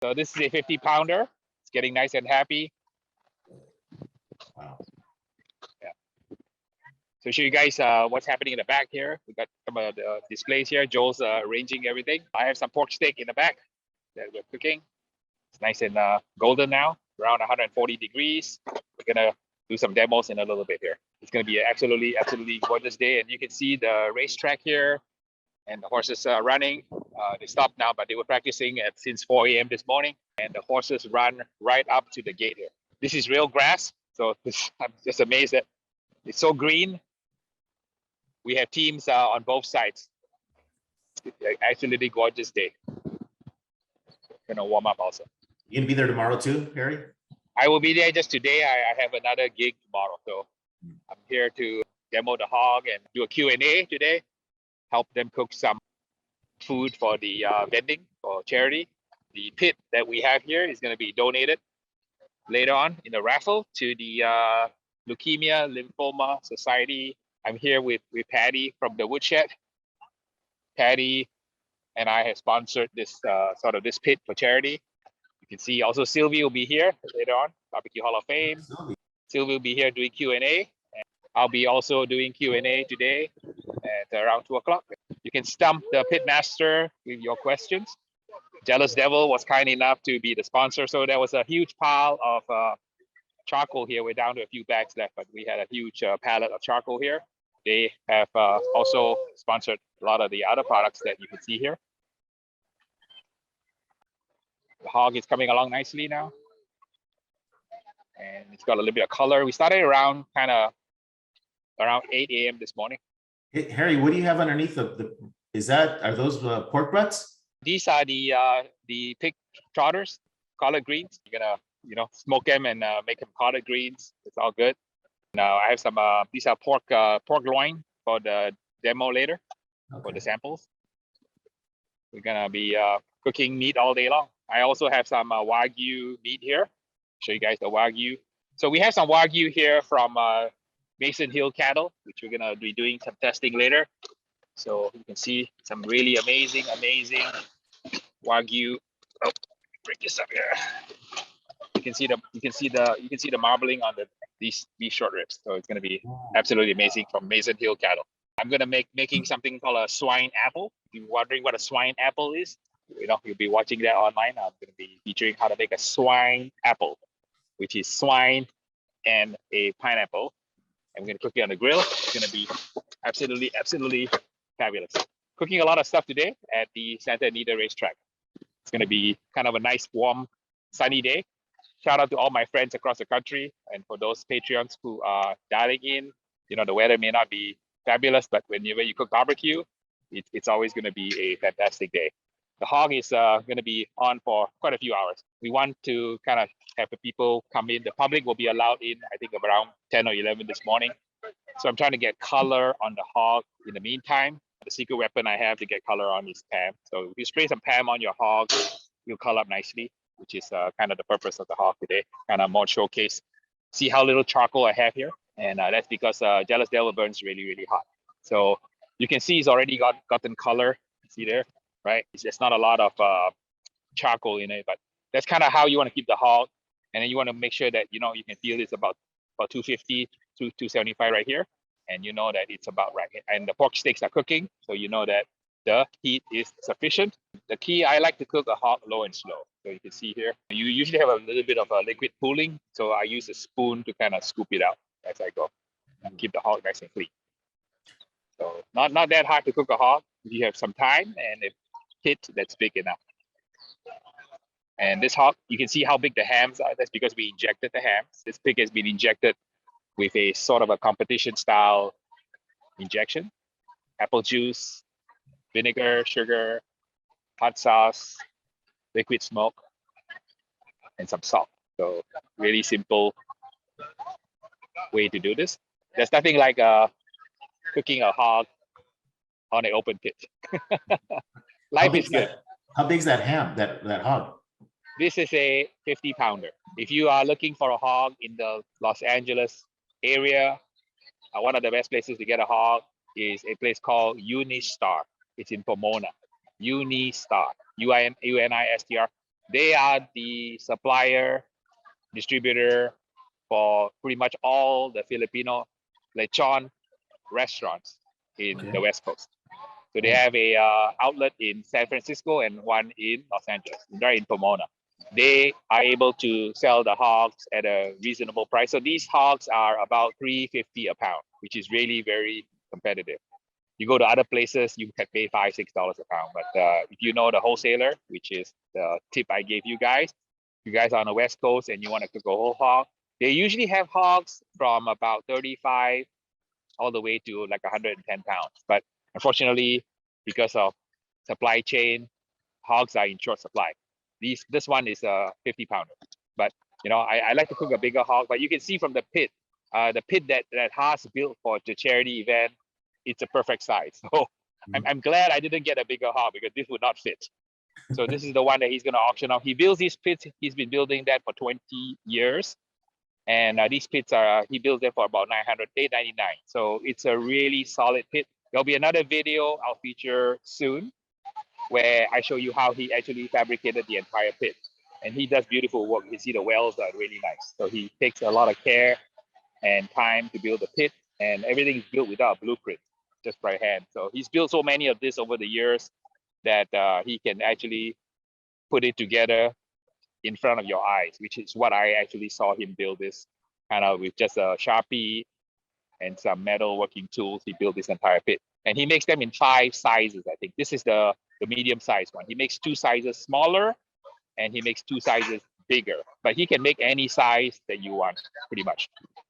So this is a 50 pounder. It's getting nice and happy. Wow. Yeah. So show you guys what's happening in the back here. We got some of the displays here. Joel's arranging everything. I have some pork steak in the back that we're cooking. It's nice and golden now, around 140 degrees. We're gonna do some demos in a little bit here. It's gonna be an absolutely gorgeous day, and you can see the racetrack here and the horses running. They stopped now, but they were practicing since 4 a.m. this morning, and the horses run right up to the gate here. This is real grass, so I'm just amazed that it's so green. We have teams on both sides. It's absolutely gorgeous day. Gonna warm up also. You gonna be there tomorrow too, Harry? I will be there just today. I have another gig tomorrow, so I'm here to demo the hog and do a Q&A today. Help them cook some food for the vending for charity. The pit that we have here is going to be donated later on in the raffle to the Lymphoma Society. I'm here with Patty from the Woodshed. Patty and I have sponsored this this pit for charity. You can see also Sylvie will be here later on, Barbecue Hall of Fame. Sylvie will be here doing Q&A. I'll be also doing Q&A today at around 2 o'clock. You can stump the pitmaster with your questions. Jealous Devil was kind enough to be the sponsor. So there was a huge pile of charcoal here. We're down to a few bags left, but we had a huge pallet of charcoal here. They have also sponsored a lot of the other products that you can see here. The hog is coming along nicely now. And it's got a little bit of color. We started around around 8 a.m. this morning. Hey, Harry, what do you have underneath are those pork butts? These are the pig trotters, collard greens. You're gonna smoke them and make them collard greens. It's all good. Now I have some these are pork loin for the demo later. Okay. For the samples. We're gonna be cooking meat all day long. I also have some Wagyu meat here. Show you guys the Wagyu. So we have some Wagyu here from Mason Hill cattle, which we're gonna be doing some testing later. So you can see some really amazing Wagyu. Oh, break this up here. You can see the marbling on these short ribs. So it's gonna be absolutely amazing from Mason Hill cattle. I'm gonna making something called a swine apple. If you're wondering what a swine apple is, you'll be watching that online. I'm gonna be featuring how to make a swine apple, which is swine and a pineapple. And we're gonna cook it on the grill. It's gonna be absolutely fabulous. Cooking a lot of stuff today at the Santa Anita racetrack. It's gonna be kind of a nice, warm, sunny day. Shout out to all my friends across the country, and for those Patreons who are dialing in. The weather may not be fabulous, but whenever you cook barbecue, it's always gonna be a fantastic day. The hog is gonna be on for quite a few hours. We want to kind of have the people come in. The public will be allowed in, I think, around 10 or 11 this morning. So I'm trying to get color on the hog in the meantime. The secret weapon I have to get color on is Pam. So if you spray some Pam on your hog, you'll color up nicely, which is kind of the purpose of the hog today. Kind of more showcase. See how little charcoal I have here? And that's because Jealous Devil burns really hot. So you can see it's already gotten color. See there, right? There's not a lot of charcoal in it, but that's kind of how you want to keep the hog. And then you want to make sure that, you can feel it's about 250 to 275 right here. And you know that it's about right. And the pork steaks are cooking, so you know that the heat is sufficient. The key, I like to cook a hog low and slow. So you can see here, you usually have a little bit of a liquid pooling. So I use a spoon to kind of scoop it out as I go and keep the hog nice and clean. So not that hard to cook a hog if you have some time and a pit that's big enough. And this hog, you can see how big the hams are. That's because we injected the hams. This pig has been injected with a sort of a competition style injection. Apple juice, vinegar, sugar, hot sauce, liquid smoke, and some salt. So really simple way to do this. There's nothing like cooking a hog on an open pit. Life is good. How big is that ham, that hog? This is a 50 pounder. If you are looking for a hog in the Los Angeles area, one of the best places to get a hog is a place called Unistar. It's in Pomona. Unistar, UNISTR. They are the supplier, distributor for pretty much all the Filipino lechon restaurants in Okay. the West Coast. So they Oh. have a outlet in San Francisco and one in Los Angeles. They're in Pomona. They are able to sell the hogs at a reasonable price. So these hogs are about $3.50 a pound, which is really very competitive. You go to other places, you can pay $5, $6 a pound. But if you know the wholesaler, which is the tip I gave you guys are on the West Coast and you want to cook a whole hog, they usually have hogs from about 35 all the way to like 110 pounds. But unfortunately, because of supply chain, hogs are in short supply. This one is a 50 pounder. But you know, I like to cook a bigger hog. But you can see from the pit that Haas built for the charity event, it's a perfect size. So I'm glad I didn't get a bigger hog because this would not fit. So this is the one that he's going to auction off. He builds these pits. He's been building that for 20 years. And these pits are, he built them for about $899. So it's a really solid pit. There'll be another video I'll feature soon where I show you how he actually fabricated the entire pit. And he does beautiful work. You see the wells are really nice. So he takes a lot of care and time to build the pit, and everything is built without a blueprint, just by hand. So he's built so many of this over the years that he can actually put it together in front of your eyes, which is what I actually saw him build this kind of with just a Sharpie and some metal working tools. He built this entire pit, and he makes them in 5 sizes. I think this is the medium size one. He makes 2 sizes smaller and he makes 2 sizes bigger, but he can make any size that you want pretty much.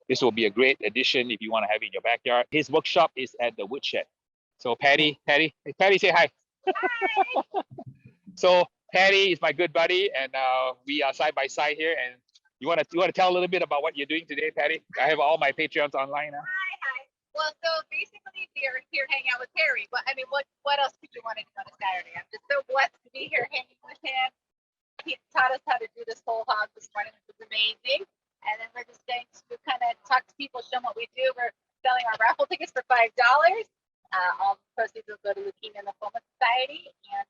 This will be a great addition if you want to have it in your backyard. His workshop is at the woodshed. So Patty, say hi. So Patty is my good buddy, and we are side by side here. And you want to tell a little bit about what you're doing today, Patty? I have all my Patreons online now. Hi. Well, so basically we are here hanging out with Harry. But I mean, what else could you want to do on a Saturday? I'm just so blessed to be here hanging with him. He taught us how to do this whole hog this morning, which was amazing. And then we're just going to kind of talk to people, show them what we do. We're selling our raffle tickets for $5. All the proceeds will go to Lymphoma Society, and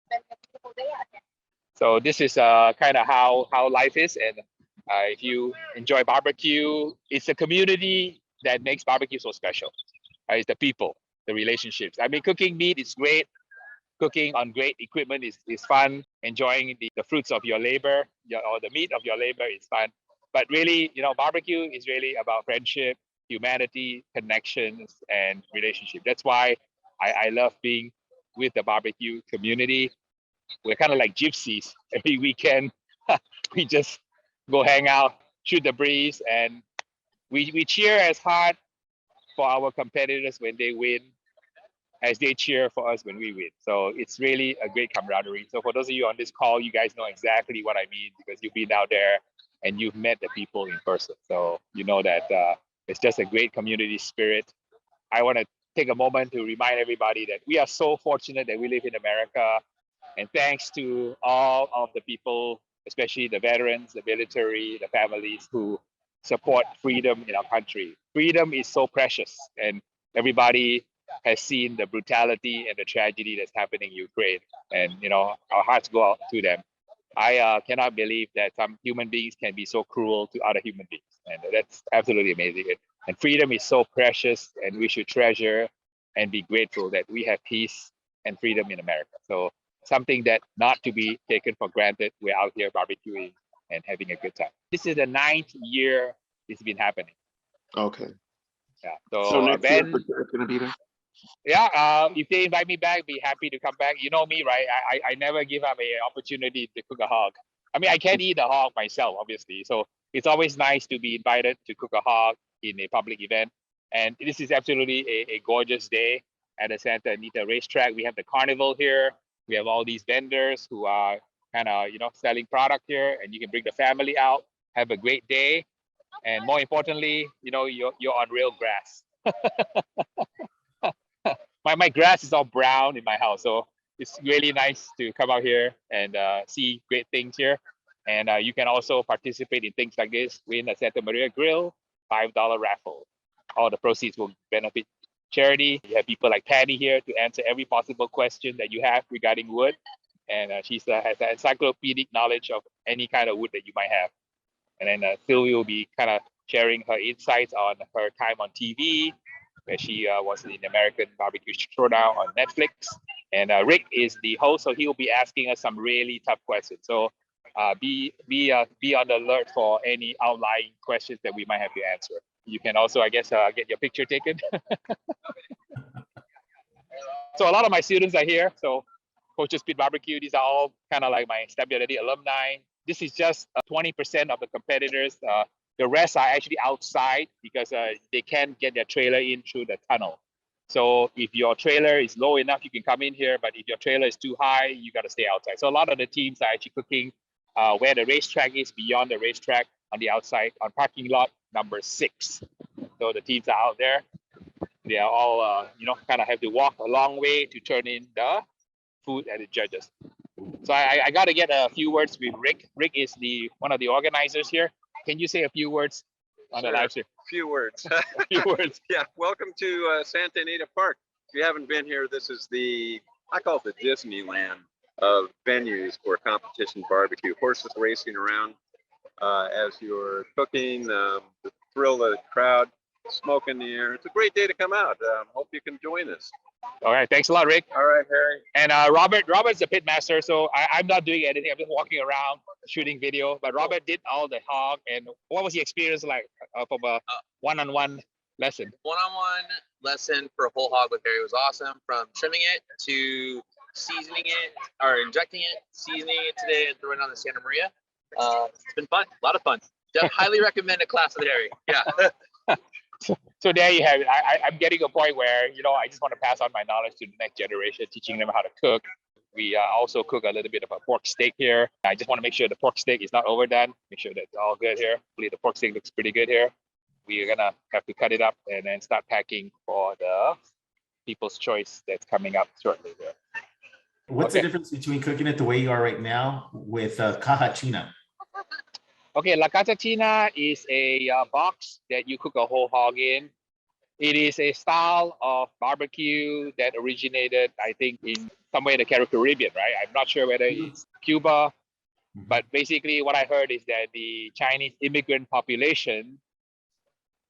spending a beautiful day out here. So this is kind of how life is, and if you enjoy barbecue, it's a community that makes barbecue so special. It's the people, the relationships. I mean, cooking meat is great. Cooking on great equipment is fun. Enjoying the fruits of your labor, or the meat of your labor is fun. But really, you know, barbecue is really about friendship, humanity, connections, and relationship. That's why I love being with the barbecue community. We're kind of like gypsies. Every weekend, we just go hang out, shoot the breeze, and we cheer as hard for our competitors when they win as they cheer for us when we win. So it's really a great camaraderie. So for those of you on this call, you guys know exactly what I mean because you've been out there and you've met the people in person. So you know that it's just a great community spirit. I want to take a moment to remind everybody that we are so fortunate that we live in America. And thanks to all of the people, especially the veterans, the military, the families who support freedom in our country. Freedom is so precious, and everybody has seen the brutality and the tragedy that's happening in Ukraine. And, you know, our hearts go out to them. I cannot believe that some human beings can be so cruel to other human beings. And that's absolutely amazing. And freedom is so precious, and we should treasure and be grateful that we have peace and freedom in America. So something that not to be taken for granted. We're out here barbecuing and having a good time. This is the 9th year it's been happening. Okay. Yeah. So next year it's gonna be there. Yeah, if they invite me back, be happy to come back. You know me, right? I never give up an opportunity to cook a hog. I mean, I can't eat a hog myself, obviously. So it's always nice to be invited to cook a hog in a public event. And this is absolutely a gorgeous day at the Santa Anita racetrack. We have the carnival here. We have all these vendors who are kind of, you know, selling product here, and you can bring the family out, have a great day. And more importantly, you know, you're on real grass. My grass is all brown in my house, so it's really nice to come out here and see great things here. And you can also participate in things like this, win a Santa Maria grill, $5 raffle. All the proceeds will benefit charity. You have people like Patty here to answer every possible question that you have regarding wood. and she's has an encyclopedic knowledge of any kind of wood that you might have. And then Sylvia will be kind of sharing her insights on her time on TV, where she was in American Barbecue Showdown on Netflix. And Rick is the host, so he will be asking us some really tough questions. So be on the alert for any outlying questions that we might have to answer. You can also, I guess, get your picture taken. So a lot of my students are here. So Coaches Pit Barbecue, these are all kind of like my Stability alumni. This is just 20% of the competitors. The rest are actually outside because they can't get their trailer in through the tunnel. So if your trailer is low enough, you can come in here. But if your trailer is too high, you got to stay outside. So a lot of the teams are actually cooking where the racetrack is, beyond the racetrack, on the outside, on parking lot number 6. So the teams are out there. They are all, kind of have to walk a long way to turn in the food and the judges. So I got to get a few words with Rick. Rick is one of the organizers here. Can you say a few words on the live stream? Few words. A few words. Yeah, welcome to Santa Anita Park. If you haven't been here, this is I call it the Disneyland of venues for competition barbecue. Horses racing around as you're cooking, the thrill of the crowd, smoke in the air. It's a great day to come out. Hope you can join us. All right, thanks a lot, Rick. All right, Harry. And Robert's the pitmaster, so I'm not doing anything. I'm just walking around shooting video. But Robert did all the hog. And what was the experience like from a one-on-one lesson? One-on-one lesson for a whole hog with Harry was awesome. From trimming it to seasoning it, or injecting it, seasoning it today, and throwing it on the Santa Maria. It's been fun, a lot of fun. Highly recommend a class with Harry. Yeah. So there you have it. I'm getting a point where, I just want to pass on my knowledge to the next generation, teaching them how to cook. We also cook a little bit of a pork steak here. I just want to make sure the pork steak is not overdone. Make sure that it's all good here. Hopefully the pork steak looks pretty good here. We're going to have to cut it up and then start packing for the People's Choice that's coming up shortly here. What's the difference between cooking it the way you are right now with caja china? Okay, La Cachachina is a box that you cook a whole hog in. It is a style of barbecue that originated, I think, in somewhere in the Caribbean, right? I'm not sure whether it's Cuba, but basically what I heard is that the Chinese immigrant population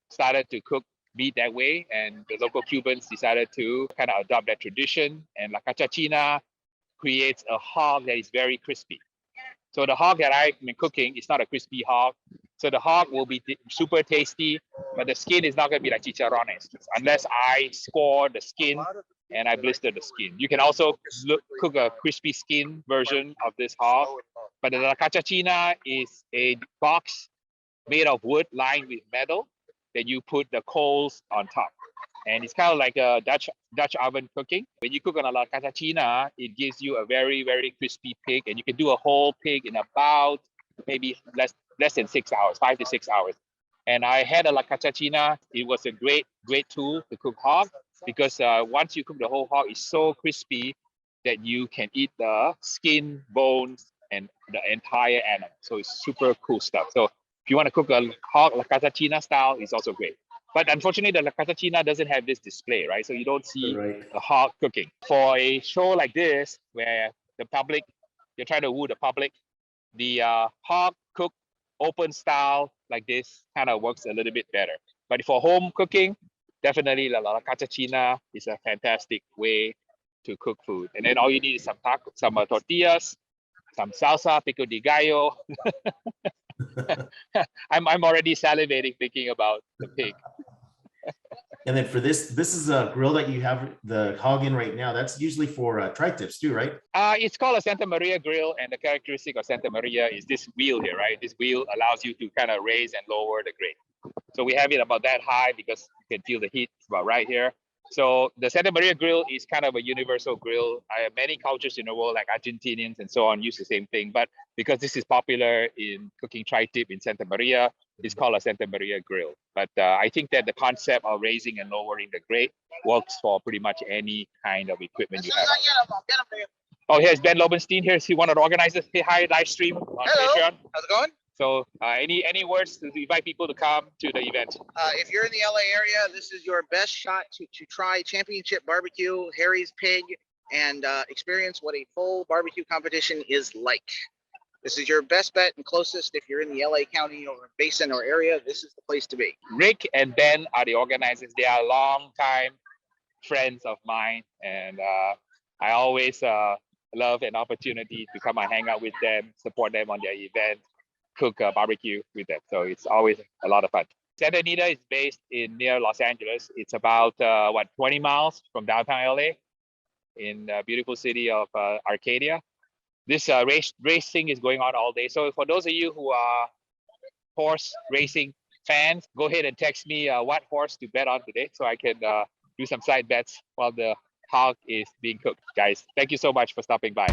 started to cook meat that way, and the local Cubans decided to kind of adopt that tradition. And La Cachachina creates a hog that is very crispy. So the hog that I've been cooking is not a crispy hog. So the hog will be super tasty, but the skin is not going to be like chicharrones unless I score the skin and I blister the skin. You can also cook a crispy skin version of this hog, but the La Cachachina is a box made of wood lined with metal that you put the coals on top. And it's kind of like a Dutch oven cooking. When you cook on a La Cachachina, it gives you a very, very crispy pig, and you can do a whole pig in about maybe less than 6 hours, 5 to 6 hours. And I had a La Cachachina. It was a great tool to cook hog because once you cook the whole hog, it's so crispy that you can eat the skin, bones, and the entire animal. So it's super cool stuff. So if you want to cook a hog La Cachachina style, it's also great. But unfortunately, the La Cachachina doesn't have this display, right? So you don't see the hog cooking. For a show like this, where the public, you're trying to woo the public, the hog cooked open style like this kind of works a little bit better. But for home cooking, definitely the La Cachachina is a fantastic way to cook food. And then all you need is some tortillas, some salsa, pico de gallo. I'm already salivating thinking about the pig. And then for this is a grill that you have the hog in right now. That's usually for tri-tips too, right? It's called a Santa Maria grill, and the characteristic of Santa Maria is this wheel here, right? This wheel allows you to kind of raise and lower the grate. So we have it about that high because you can feel the heat about right here. So the Santa Maria grill is kind of a universal grill. Many cultures in the world, like Argentinians and so on, use the same thing. But because this is popular in cooking tri-tip in Santa Maria, it's called a Santa Maria grill. But I think that the concept of raising and lowering the grate works for pretty much any kind of equipment you have. Oh, here's Ben Lobenstein. Here's one of the organizers. Say hi, live stream on Patreon. How's it going? So any words to invite people to come to the event? If you're in the LA area, this is your best shot to try championship barbecue, Harry's Pig, and experience what a full barbecue competition is like. This is your best bet and closest. If you're in the LA County or Basin or area, this is the place to be. Rick and Ben are the organizers. They are long-time friends of mine, and I always love an opportunity to come and hang out with them, support them on their event, cook barbecue with them. So it's always a lot of fun. Santa Anita is based in near Los Angeles. It's about 20 miles from downtown LA, in the beautiful city of Arcadia. This racing is going on all day. So for those of you who are horse racing fans, go ahead and text me what horse to bet on today, so I can do some side bets while the hog is being cooked. Guys, thank you so much for stopping by.